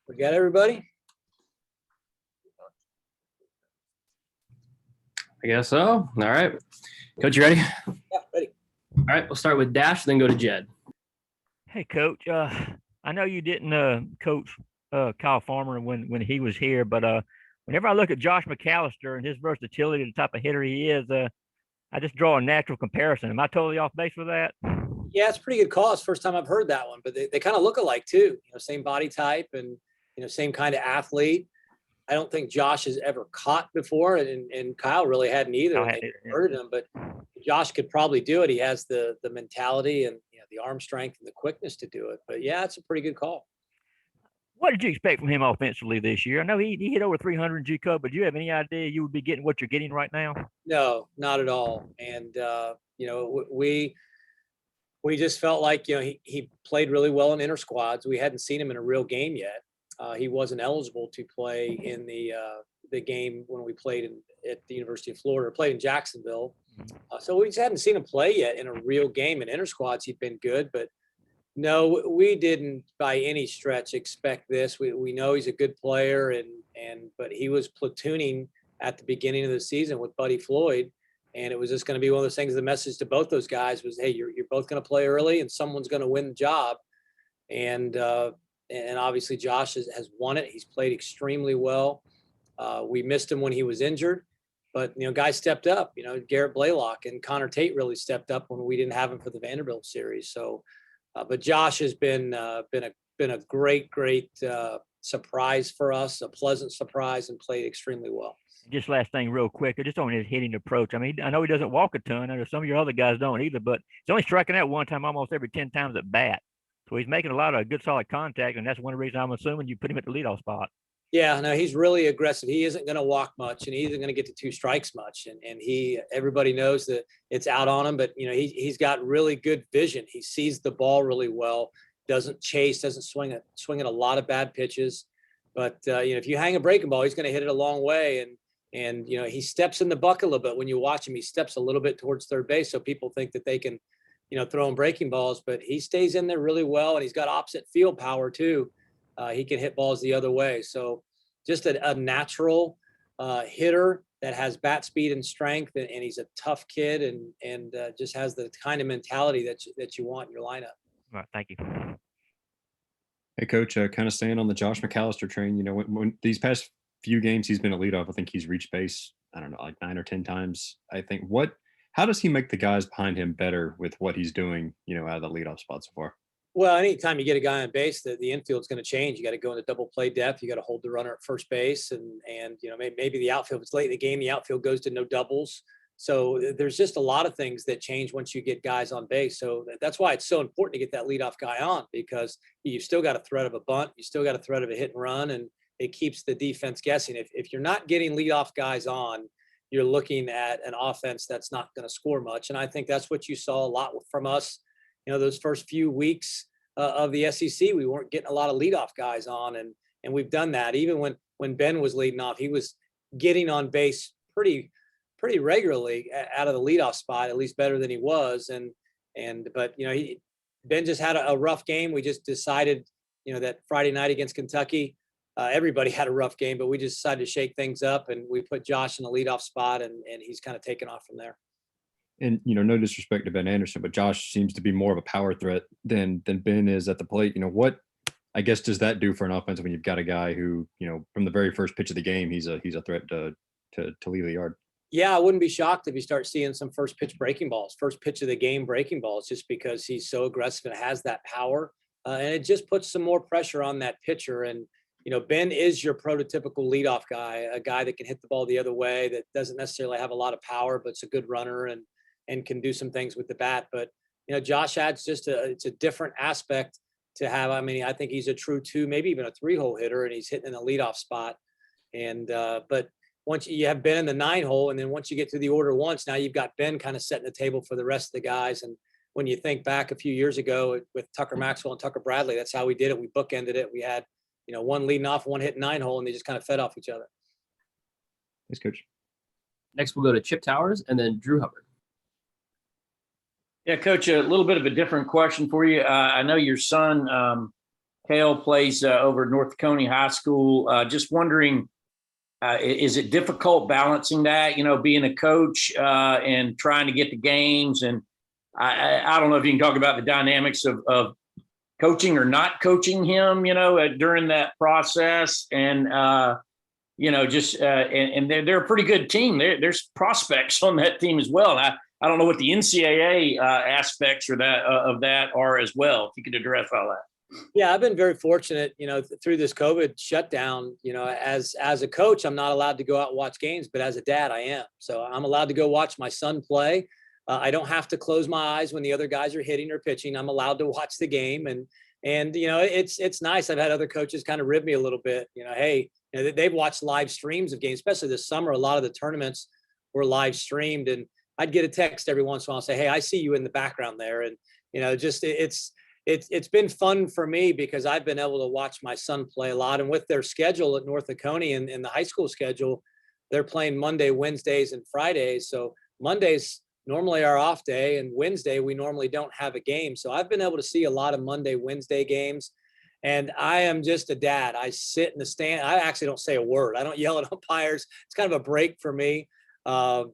We got everybody? I guess so. All right. Coach, you ready? Yeah, ready. All right. We'll start with Dash, then go to Jed. Hey, Coach. I know you didn't coach Kyle Farmer when he was here, but whenever I look at Josh McAllister and his versatility, the type of hitter he is, I just draw a natural comparison. Am I totally off base with that? Yeah, it's a pretty good call. It's the first time I've heard that one, but they kind of look alike too. Same body type and same kind of athlete. I don't think Josh has ever caught before, and Kyle really hadn't either. They converted him, but Josh could probably do it. He has the mentality and the arm strength and the quickness to do it. But yeah, it's a pretty good call. What did you expect from him offensively this year? I know he hit over 300 in G-Cub, but do you have any idea you would be getting what you're getting right now? No, not at all. And we just felt like he played really well in inter squads. We hadn't seen him in a real game yet. He wasn't eligible to play in the game when we played at the University of Florida, played in Jacksonville. So we just hadn't seen him play yet in a real game. In inter squads, he'd been good, but no, we didn't by any stretch expect this. We know he's a good player, but he was platooning at the beginning of the season with Buddy Floyd, and it was just going to be one of those things. The message to both those guys was, hey, you're both going to play early, and someone's going to win the job. And obviously Josh has won it. He's played extremely well. We missed him when he was injured, but guys stepped up. Garrett Blaylock and Connor Tate really stepped up when we didn't have him for the Vanderbilt series. So, but Josh has been a great surprise for us, a pleasant surprise, and played extremely well. Just last thing real quick, just on his hitting approach. I mean, I know he doesn't walk a ton, and some of your other guys don't either, but he's only striking out one time almost every 10 times at bat. So he's making a lot of good, solid contact, and that's one reason I'm assuming you put him at the leadoff spot. Yeah, no, he's really aggressive. He isn't going to walk much, and he isn't going to get to two strikes much. And everybody knows that it's out on him, but he's got really good vision. He sees the ball really well, doesn't chase, doesn't swing at a lot of bad pitches. But if you hang a breaking ball, he's going to hit it a long way. And he steps in the bucket a little bit. When you watch him, he steps a little bit towards third base, so people think that they can throw him breaking balls, but he stays in there really well, and he's got opposite field power too. He can hit balls the other way. So just a natural hitter that has bat speed and strength, and he's a tough kid and just has the kind of mentality that you want in your lineup. All right, thank you. Hey, Coach, kind of staying on the Josh McAllister train, when these past few games he's been a leadoff, I think he's reached base, I don't know, like 9 or 10 times. I think how does he make the guys behind him better with what he's doing, out of the leadoff spot so far? Well, anytime you get a guy on base, the infield's going to change. You got to go into double play depth. You got to hold the runner at first base, and maybe the outfield. If it's late in the game, the outfield goes to no doubles. So there's just a lot of things that change once you get guys on base. So that's why it's so important to get that leadoff guy on, because you've still got a threat of a bunt, you still got a threat of a hit and run, and it keeps the defense guessing. If you're not getting leadoff guys on, you're looking at an offense that's not going to score much. And I think that's what you saw a lot from us. Those first few weeks of the SEC, we weren't getting a lot of leadoff guys on, and we've done that. Even when Ben was leading off, he was getting on base pretty regularly out of the leadoff spot, at least better than he was. But Ben just had a rough game. We just decided, that Friday night against Kentucky, everybody had a rough game, but we just decided to shake things up, and we put Josh in the leadoff spot, and he's kind of taken off from there. And, no disrespect to Ben Anderson, but Josh seems to be more of a power threat than Ben is at the plate. What, I guess, does that do for an offense when you've got a guy who, from the very first pitch of the game, he's a threat to leave the yard? Yeah, I wouldn't be shocked if you start seeing some first pitch of the game breaking balls, just because he's so aggressive and has that power. And it just puts some more pressure on that pitcher. And, Ben is your prototypical leadoff guy, a guy that can hit the ball the other way, that doesn't necessarily have a lot of power, but it's a good runner and can do some things with the bat. But, Josh adds it's a different aspect to have. I mean, I think he's a true 2, maybe even a 3-hole hitter, and he's hitting in the leadoff spot. And, but once you have Ben in the 9-hole, and then once you get to the order once, now you've got Ben kind of setting the table for the rest of the guys. And when you think back a few years ago with Tucker Maxwell and Tucker Bradley, that's how we did it. We bookended it. We had, one leading off, one hitting 9-hole, and they just kind of fed off each other. Thanks, Coach. Next, we'll go to Chip Towers and then Drew Hubbard. Yeah, Coach, a little bit of a different question for you. I know your son, Kale, plays over at North Coney High School. Just wondering, is it difficult balancing that, being a coach and trying to get the games? And I don't know if you can talk about the dynamics of coaching or not coaching him, during that process. And, and they're a pretty good team. There's prospects on that team as well. And I don't know what the NCAA aspects of that are as well. If you could address all that. Yeah, I've been very fortunate, through this COVID shutdown, as a coach, I'm not allowed to go out and watch games, but as a dad, I am. So I'm allowed to go watch my son play. I don't have to close my eyes when the other guys are hitting or pitching. I'm allowed to watch the game. And it's nice. I've had other coaches kind of rib me a little bit, hey, they've watched live streams of games, especially this summer. A lot of the tournaments were live streamed, and I'd get a text every once in a while and say, hey, I see you in the background there. And, it's been fun for me because I've been able to watch my son play a lot. And with their schedule at North Coney and the high school schedule, they're playing Monday, Wednesdays, and Fridays. So Mondays normally our off day, and Wednesday we normally don't have a game. So I've been able to see a lot of Monday, Wednesday games. And I am just a dad. I sit in the stand. I actually don't say a word. I don't yell at umpires. It's kind of a break for me. I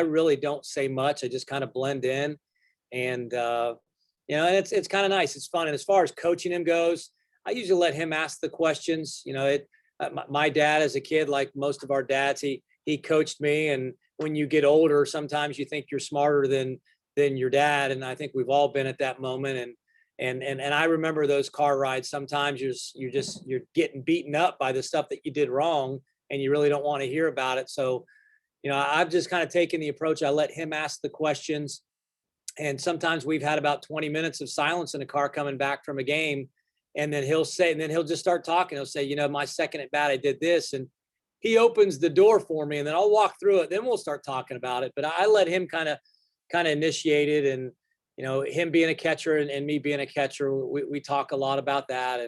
really don't say much. I just kind of blend in, and it's kind of nice. It's fun. And as far as coaching him goes, I usually let him ask the questions. My dad as a kid, like most of our dads, he coached me. And when you get older, sometimes you think you're smarter than your dad. And I think we've all been at that moment. And I remember those car rides. Sometimes you're getting beaten up by the stuff that you did wrong, and you really don't want to hear about it. So, I've just kind of taken the approach. I let him ask the questions. And sometimes we've had about 20 minutes of silence in a car coming back from a game. And then he'll just start talking. He'll say, my second at bat, I did this. And he opens the door for me, and then I'll walk through it. Then we'll start talking about it. But I let him kind of initiate it. And, him being a catcher and me being a catcher, we talk a lot about that.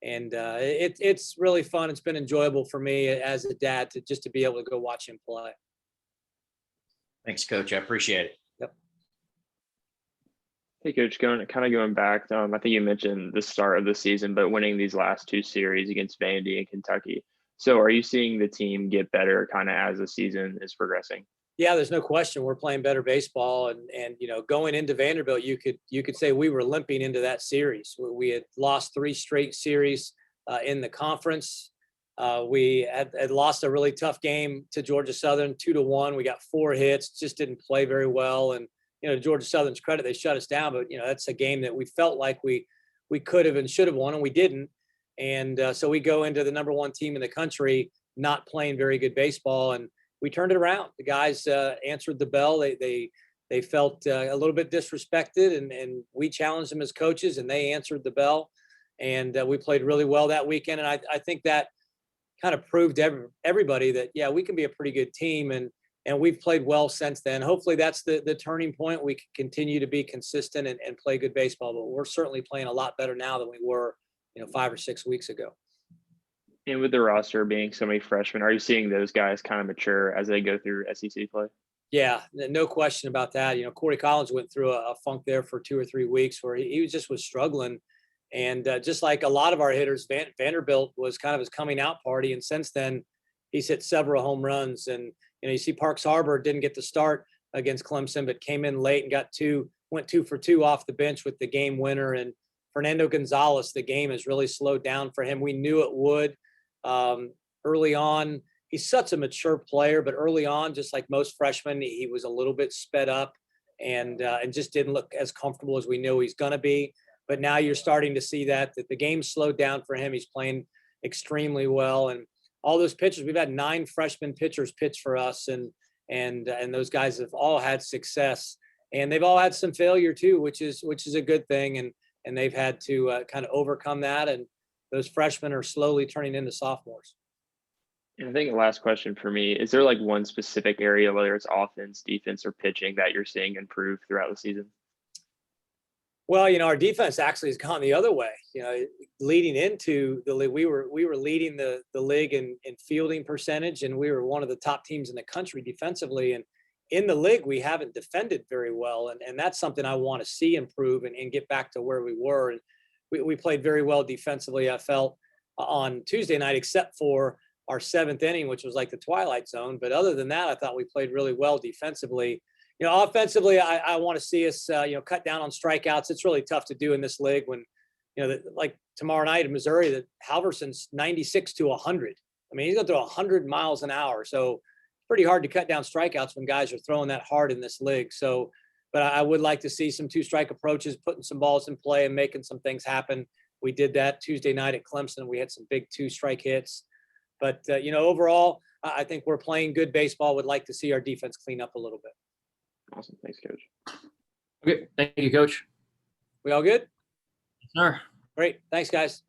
And it's really fun. It's been enjoyable for me as a dad to be able to go watch him play. Thanks, Coach. I appreciate it. Yep. Hey, Coach, going back, I think you mentioned the start of the season, but winning these last two series against Vandy and Kentucky. So are you seeing the team get better kind of as the season is progressing? Yeah, there's no question. We're playing better baseball, and going into Vanderbilt, you could say we were limping into that series. We had lost 3 straight series in the conference. We had lost a really tough game to Georgia Southern, 2-1. We got 4 hits, just didn't play very well. And to Georgia Southern's credit, they shut us down. But that's a game that we felt like we could have and should have won, and we didn't. And so we go into the number 1 team in the country not playing very good baseball, and we turned it around. The guys answered the bell. They felt a little bit disrespected, and we challenged them as coaches, and they answered the bell. And we played really well that weekend. And I think that kind of proved to everybody that, yeah, we can be a pretty good team. And we've played well since then. Hopefully that's the turning point. We can continue to be consistent and play good baseball, but we're certainly playing a lot better now than we were, 5 or 6 weeks ago. And with the roster being so many freshmen, are you seeing those guys kind of mature as they go through SEC play? Yeah, no question about that. Corey Collins went through a funk there for 2 or 3 weeks where he was struggling. And just like a lot of our hitters, Vanderbilt was kind of his coming out party. And since then, he's hit several home runs. And, you see Parks Harbor didn't get to start against Clemson, but came in late and went 2 for 2 off the bench with the game winner. And Fernando Gonzalez, the game has really slowed down for him. We knew it would. Early on, he's such a mature player, but early on, just like most freshmen, he was a little bit sped up and just didn't look as comfortable as we knew he's going to be. But now you're starting to see that the game slowed down for him. He's playing extremely well. And all those pitchers, we've had 9 freshman pitchers pitch for us, and those guys have all had success, and they've all had some failure too, which is a good thing. And they've had to kind of overcome that. And those freshmen are slowly turning into sophomores. And I think the last question for me, is there like one specific area, whether it's offense, defense, or pitching, that you're seeing improve throughout the season? Well, our defense actually has gone the other way. Leading into the league, we were leading the league in fielding percentage, and we were one of the top teams in the country defensively. And in the league, we haven't defended very well. And that's something I want to see improve and get back to where we were. And we played very well defensively, I felt, on Tuesday night, except for our 7th inning, which was like the twilight zone. But other than that, I thought we played really well defensively. Offensively, I want to see us, cut down on strikeouts. It's really tough to do in this league when, like tomorrow night in Missouri, that Halverson's 96 to 100. I mean, he's going to throw 100 miles an hour. So pretty hard to cut down strikeouts when guys are throwing that hard in this league. So, but I would like to see some 2-strike approaches, putting some balls in play and making some things happen. We did that Tuesday night at Clemson. We had some big 2-strike hits. But, overall, I think we're playing good baseball. Would like to see our defense clean up a little bit. Awesome. Thanks, Coach. Okay. Thank you, Coach. We all good? Yes, sir. Great. Thanks, guys.